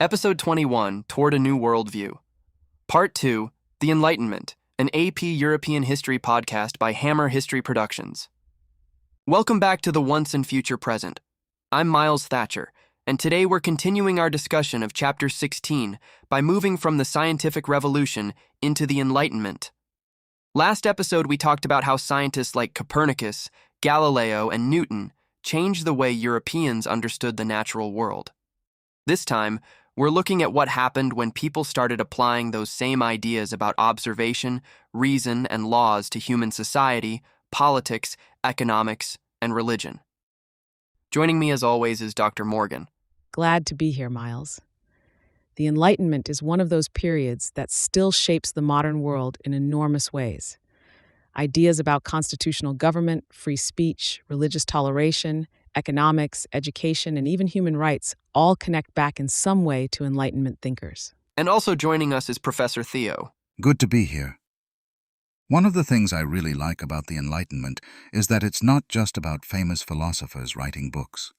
Episode 21, Toward a New Worldview. Part 2, The Enlightenment, an AP European History podcast by Hammer History Productions. Welcome back to the Once and Future Present. I'm Miles Thatcher, and today we're continuing our discussion of Chapter 16 by moving from the scientific revolution into the Enlightenment. Last episode, we talked about how scientists like Copernicus, Galileo, and Newton changed the way Europeans understood the natural world. This time, we're looking at what happened when people started applying those same ideas about observation, reason, and laws to human society, politics, economics, and religion. Joining me as always is Dr. Morgan. Glad to be here, Miles. The Enlightenment is one of those periods that still shapes the modern world in enormous ways. Ideas about constitutional government, free speech, religious toleration, economics, education, and even human rights all connect back in some way to Enlightenment thinkers. And also joining us is Professor Theo. Good to be here. One of the things I really like about the Enlightenment is that it's not just about famous philosophers writing books.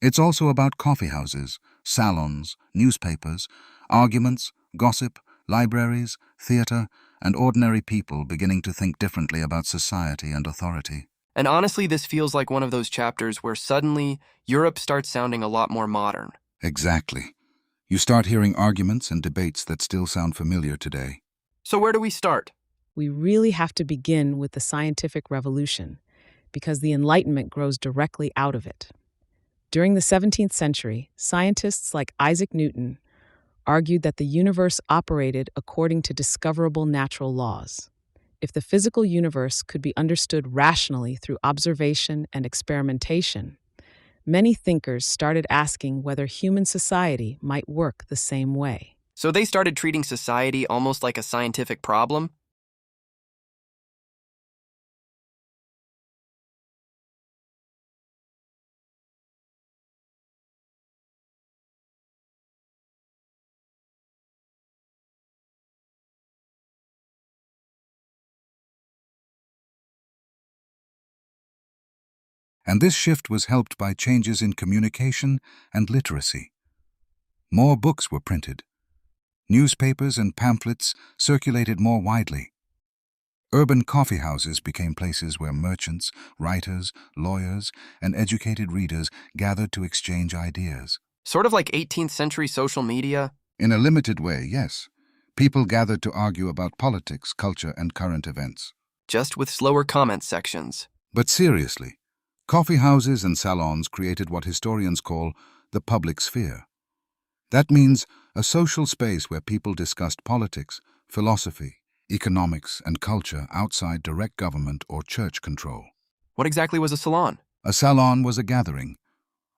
It's also about coffeehouses, salons, newspapers, arguments, gossip, libraries, theater, and ordinary people beginning to think differently about society and authority. And honestly, this feels like one of those chapters where suddenly Europe starts sounding a lot more modern. Exactly. You start hearing arguments and debates that still sound familiar today. So where do we start? We really have to begin with the scientific revolution, because the Enlightenment grows directly out of it. During the 17th century, scientists like Isaac Newton argued that the universe operated according to discoverable natural laws. If the physical universe could be understood rationally through observation and experimentation, many thinkers started asking whether human society might work the same way. So they started treating society almost like a scientific problem? And this shift was helped by changes in communication and literacy. More books were printed. Newspapers and pamphlets circulated more widely. Urban coffeehouses became places where merchants, writers, lawyers, and educated readers gathered to exchange ideas. Sort of like 18th century social media? In a limited way, yes. People gathered to argue about politics, culture, and current events. Just with slower comment sections. But seriously, coffeehouses and salons created what historians call the public sphere. That means a social space where people discussed politics, philosophy, economics, and culture outside direct government or church control. What exactly was a salon? A salon was a gathering,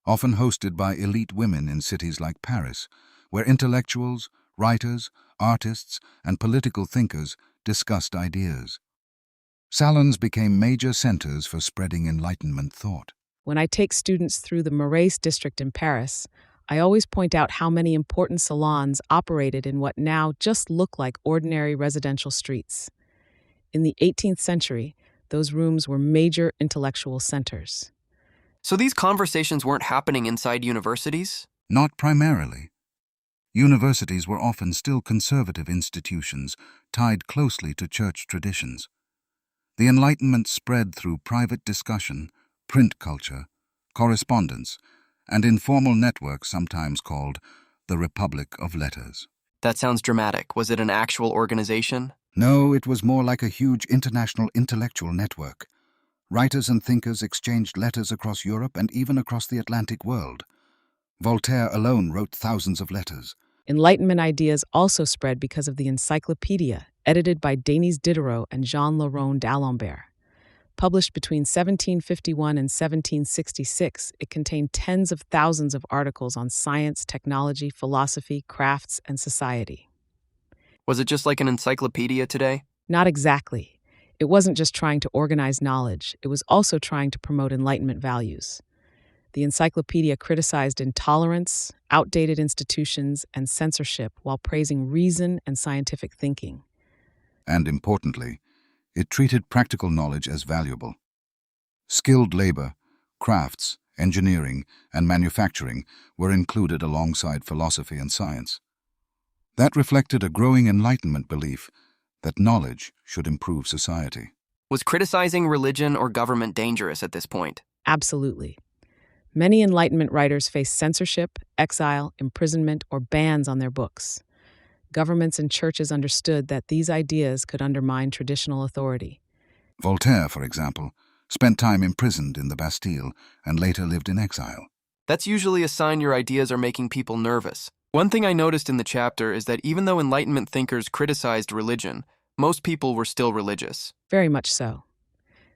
often hosted by elite women in cities like Paris, where intellectuals, writers, artists, and political thinkers discussed ideas. Salons became major centers for spreading Enlightenment thought. When I take students through the Marais district in Paris, I always point out how many important salons operated in what now just look like ordinary residential streets. In the 18th century, those rooms were major intellectual centers. So these conversations weren't happening inside universities? Not primarily. Universities were often still conservative institutions tied closely to church traditions. The Enlightenment spread through private discussion, print culture, correspondence, and informal networks sometimes called the Republic of Letters. That sounds dramatic. Was it an actual organization? No, it was more like a huge international intellectual network. Writers and thinkers exchanged letters across Europe and even across the Atlantic world. Voltaire alone wrote thousands of letters. Enlightenment ideas also spread because of the Encyclopedia, edited by Denis Diderot and Jean Le Rond d'Alembert. Published between 1751 and 1766, it contained tens of thousands of articles on science, technology, philosophy, crafts, and society. Was it just like an encyclopedia today? Not exactly. It wasn't just trying to organize knowledge, it was also trying to promote Enlightenment values. The encyclopedia criticized intolerance, outdated institutions, and censorship while praising reason and scientific thinking. And importantly, it treated practical knowledge as valuable. Skilled labor, crafts, engineering, and manufacturing were included alongside philosophy and science. That reflected a growing Enlightenment belief that knowledge should improve society. Was criticizing religion or government dangerous at this point? Absolutely. Many Enlightenment writers faced censorship, exile, imprisonment, or bans on their books. Governments and churches understood that these ideas could undermine traditional authority. Voltaire, for example, spent time imprisoned in the Bastille and later lived in exile. That's usually a sign your ideas are making people nervous. One thing I noticed in the chapter is that even though Enlightenment thinkers criticized religion, most people were still religious. Very much so.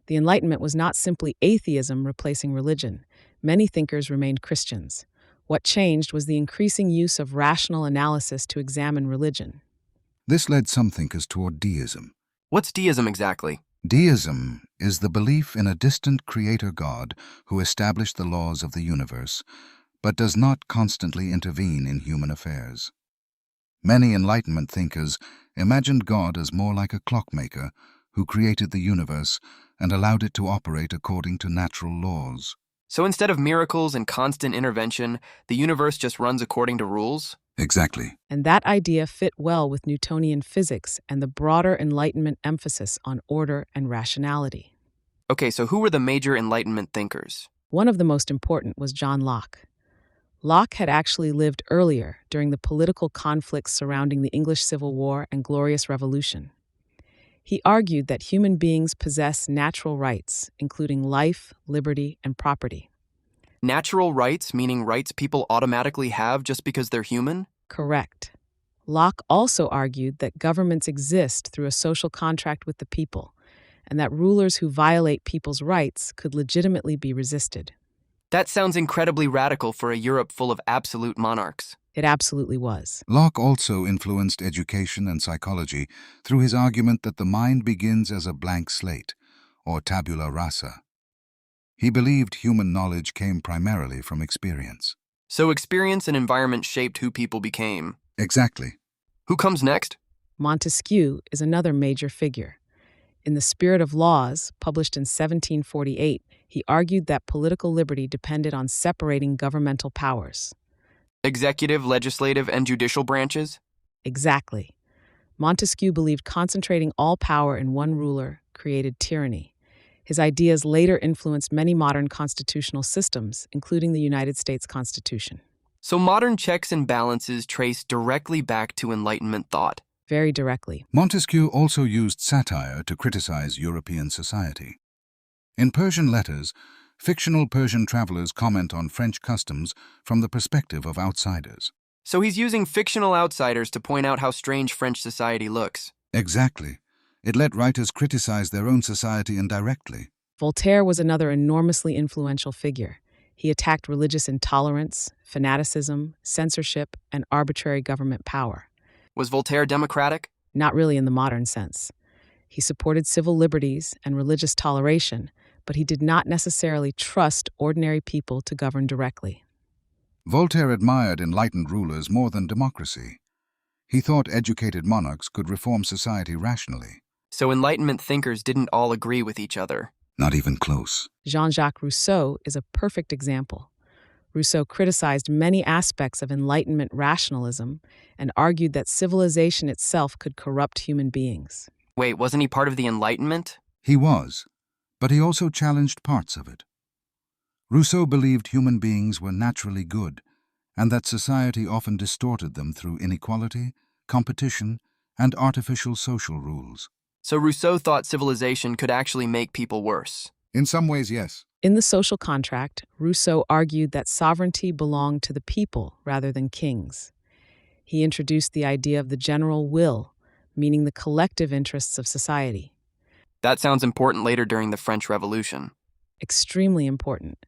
The Enlightenment was not simply atheism replacing religion. Many thinkers remained Christians. What changed was the increasing use of rational analysis to examine religion. This led some thinkers toward deism. What's deism exactly? Deism is the belief in a distant creator God who established the laws of the universe, but does not constantly intervene in human affairs. Many Enlightenment thinkers imagined God as more like a clockmaker who created the universe and allowed it to operate according to natural laws. So instead of miracles and constant intervention, the universe just runs according to rules? Exactly. And that idea fit well with Newtonian physics and the broader Enlightenment emphasis on order and rationality. Okay, so who were the major Enlightenment thinkers? One of the most important was John Locke. Locke had actually lived earlier, during the political conflicts surrounding the English Civil War and Glorious Revolution. He argued that human beings possess natural rights, including life, liberty, and property. Natural rights, meaning rights people automatically have just because they're human? Correct. Locke also argued that governments exist through a social contract with the people, and that rulers who violate people's rights could legitimately be resisted. That sounds incredibly radical for a Europe full of absolute monarchs. It absolutely was. Locke also influenced education and psychology through his argument that the mind begins as a blank slate, or tabula rasa. He believed human knowledge came primarily from experience. So experience and environment shaped who people became. Exactly. Who comes next? Montesquieu is another major figure. In The Spirit of Laws, published in 1748, he argued that political liberty depended on separating governmental powers. Executive, legislative, and judicial branches? Exactly. Montesquieu believed concentrating all power in one ruler created tyranny. His ideas later influenced many modern constitutional systems, including the United States Constitution. So modern checks and balances trace directly back to Enlightenment thought. Very directly. Montesquieu also used satire to criticize European society. In Persian letters, fictional Persian travelers comment on French customs from the perspective of outsiders. So he's using fictional outsiders to point out how strange French society looks. Exactly. It let writers criticize their own society indirectly. Voltaire was another enormously influential figure. He attacked religious intolerance, fanaticism, censorship, and arbitrary government power. Was Voltaire democratic? Not really in the modern sense. He supported civil liberties and religious toleration, but he did not necessarily trust ordinary people to govern directly. Voltaire admired enlightened rulers more than democracy. He thought educated monarchs could reform society rationally. So Enlightenment thinkers didn't all agree with each other. Not even close. Jean-Jacques Rousseau is a perfect example. Rousseau criticized many aspects of Enlightenment rationalism and argued that civilization itself could corrupt human beings. Wait, wasn't he part of the Enlightenment? He was, but he also challenged parts of it. Rousseau believed human beings were naturally good, and that society often distorted them through inequality, competition, and artificial social rules. So Rousseau thought civilization could actually make people worse. In some ways, yes. In The Social Contract, Rousseau argued that sovereignty belonged to the people rather than kings. He introduced the idea of the general will, meaning the collective interests of society. That sounds important later during the French Revolution. Extremely important.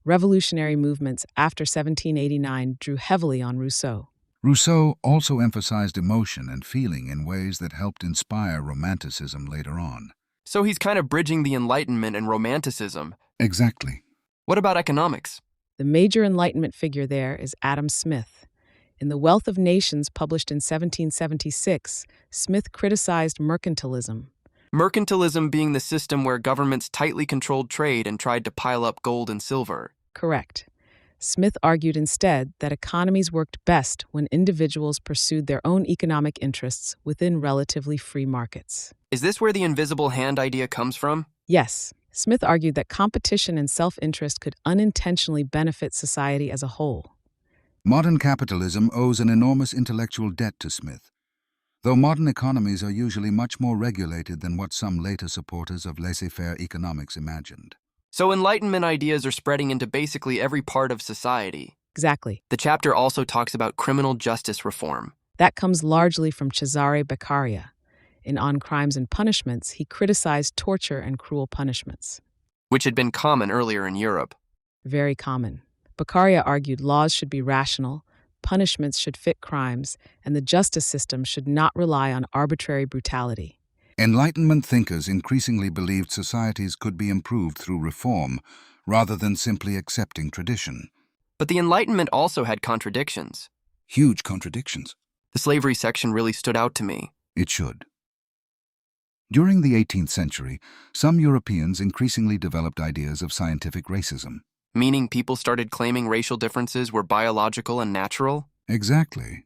Revolutionary movements after 1789 drew heavily on Rousseau. Rousseau also emphasized emotion and feeling in ways that helped inspire Romanticism later on. So he's kind of bridging the Enlightenment and Romanticism. Exactly. What about economics? The major Enlightenment figure there is Adam Smith. In The Wealth of Nations, published in 1776, Smith criticized mercantilism. Mercantilism being the system where governments tightly controlled trade and tried to pile up gold and silver. Correct. Smith argued instead that economies worked best when individuals pursued their own economic interests within relatively free markets. Is this where the invisible hand idea comes from? Yes, Smith argued that competition and self-interest could unintentionally benefit society as a whole. Modern capitalism owes an enormous intellectual debt to Smith, though modern economies are usually much more regulated than what some later supporters of laissez-faire economics imagined. So Enlightenment ideas are spreading into basically every part of society. Exactly. The chapter also talks about criminal justice reform. That comes largely from Cesare Beccaria. In On Crimes and Punishments, he criticized torture and cruel punishments. Which had been common earlier in Europe. Very common. Beccaria argued laws should be rational, punishments should fit crimes, and the justice system should not rely on arbitrary brutality. Enlightenment thinkers increasingly believed societies could be improved through reform rather than simply accepting tradition. But the Enlightenment also had contradictions. Huge contradictions. The slavery section really stood out to me. It should. During the 18th century, some Europeans increasingly developed ideas of scientific racism. Meaning people started claiming racial differences were biological and natural? Exactly.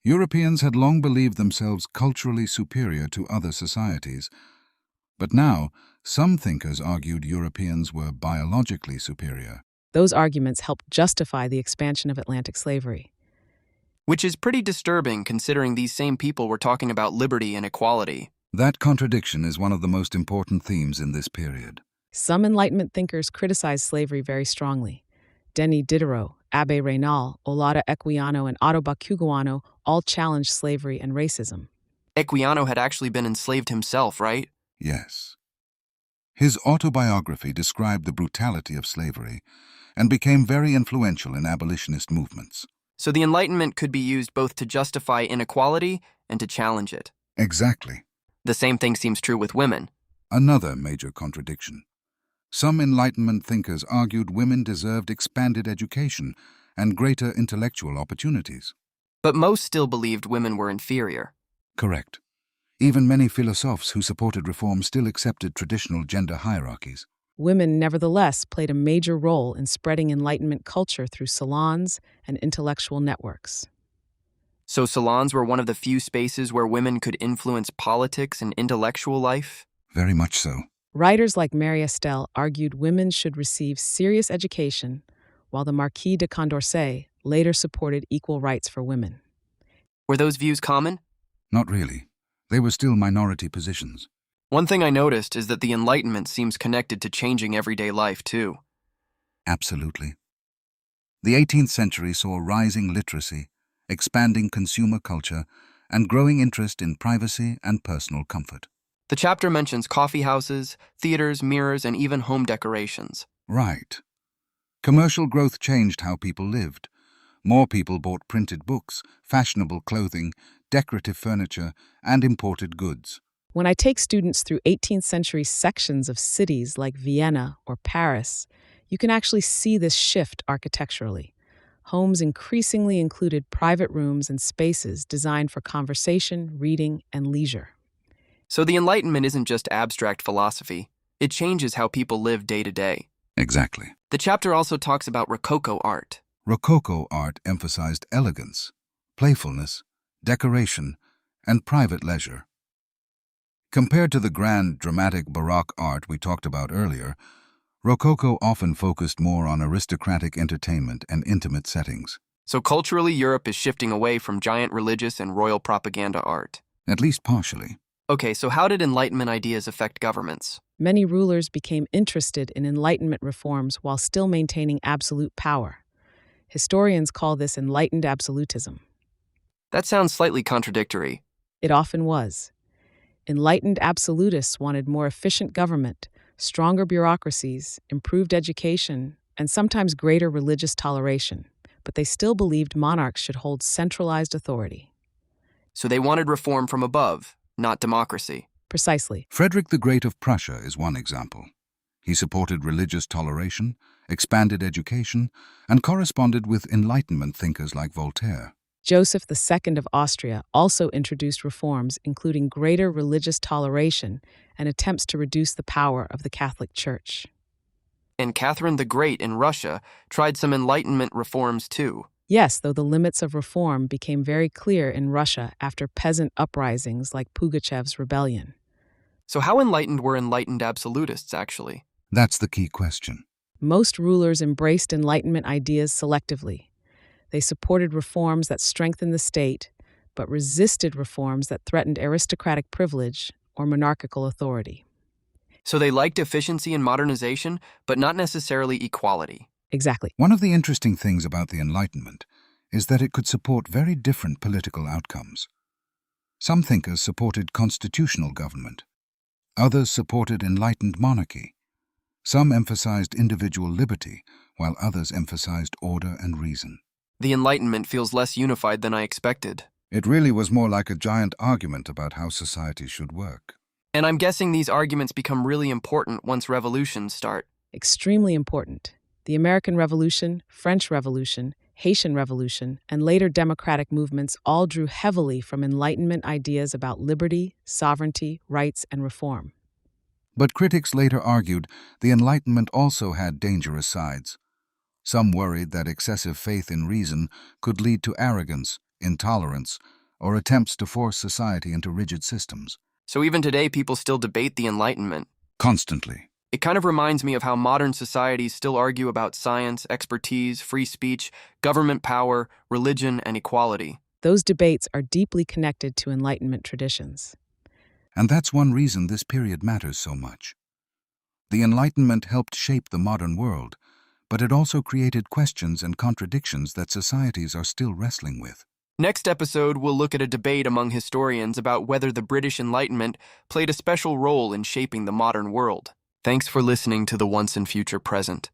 Europeans had long believed themselves culturally superior to other societies, but now some thinkers argued Europeans were biologically superior. Those arguments helped justify the expansion of Atlantic slavery. Which is pretty disturbing considering these same people were talking about liberty and equality. That contradiction is one of the most important themes in this period. Some Enlightenment thinkers criticized slavery very strongly. Denis Diderot, Abbé Raynal, Olaudah Equiano, and Otto Bakugawa all challenged slavery and racism. Equiano had actually been enslaved himself, right? Yes. His autobiography described the brutality of slavery and became very influential in abolitionist movements. So the Enlightenment could be used both to justify inequality and to challenge it. Exactly. The same thing seems true with women. Another major contradiction. Some Enlightenment thinkers argued women deserved expanded education and greater intellectual opportunities. But most still believed women were inferior. Correct. Even many philosophers who supported reform still accepted traditional gender hierarchies. Women, nevertheless, played a major role in spreading Enlightenment culture through salons and intellectual networks. So salons were one of the few spaces where women could influence politics and intellectual life? Very much so. Writers like Mary Estelle argued women should receive serious education, while the Marquis de Condorcet later supported equal rights for women. Were those views common? Not really. They were still minority positions. One thing I noticed is that the Enlightenment seems connected to changing everyday life, too. Absolutely. The 18th century saw rising literacy, expanding consumer culture, and growing interest in privacy and personal comfort. The chapter mentions coffee houses, theaters, mirrors, and even home decorations. Right. Commercial growth changed how people lived. More people bought printed books, fashionable clothing, decorative furniture, and imported goods. When I take students through 18th century sections of cities like Vienna or Paris, you can actually see this shift architecturally. Homes increasingly included private rooms and spaces designed for conversation, reading, and leisure. So the Enlightenment isn't just abstract philosophy. It changes how people live day to day. Exactly. The chapter also talks about Rococo art. Rococo art emphasized elegance, playfulness, decoration, and private leisure. Compared to the grand, dramatic Baroque art we talked about earlier, Rococo often focused more on aristocratic entertainment and intimate settings. So culturally, Europe is shifting away from giant religious and royal propaganda art. At least partially. Okay, so how did Enlightenment ideas affect governments? Many rulers became interested in Enlightenment reforms while still maintaining absolute power. Historians call this enlightened absolutism. That sounds slightly contradictory. It often was. Enlightened absolutists wanted more efficient government, stronger bureaucracies, improved education, and sometimes greater religious toleration, but they still believed monarchs should hold centralized authority. So they wanted reform from above, not democracy. Precisely. Frederick the Great of Prussia is one example. He supported religious toleration, expanded education, and corresponded with Enlightenment thinkers like Voltaire. Joseph II of Austria also introduced reforms including greater religious toleration and attempts to reduce the power of the Catholic Church. And Catherine the Great in Russia tried some Enlightenment reforms too. Yes, though the limits of reform became very clear in Russia after peasant uprisings like Pugachev's rebellion. So how enlightened were enlightened absolutists, actually? That's the key question. Most rulers embraced Enlightenment ideas selectively. They supported reforms that strengthened the state, but resisted reforms that threatened aristocratic privilege or monarchical authority. So they liked efficiency and modernization, but not necessarily equality. Exactly. One of the interesting things about the Enlightenment is that it could support very different political outcomes. Some thinkers supported constitutional government. Others supported enlightened monarchy. Some emphasized individual liberty, while others emphasized order and reason. The Enlightenment feels less unified than I expected. It really was more like a giant argument about how society should work. And I'm guessing these arguments become really important once revolutions start. Extremely important. The American Revolution, French Revolution, Haitian Revolution, and later democratic movements all drew heavily from Enlightenment ideas about liberty, sovereignty, rights, and reform. But critics later argued the Enlightenment also had dangerous sides. Some worried that excessive faith in reason could lead to arrogance, intolerance, or attempts to force society into rigid systems. So even today, people still debate the Enlightenment. Constantly. It kind of reminds me of how modern societies still argue about science, expertise, free speech, government power, religion, and equality. Those debates are deeply connected to Enlightenment traditions. And that's one reason this period matters so much. The Enlightenment helped shape the modern world, but it also created questions and contradictions that societies are still wrestling with. Next episode, we'll look at a debate among historians about whether the British Enlightenment played a special role in shaping the modern world. Thanks for listening to the Once and Future Present.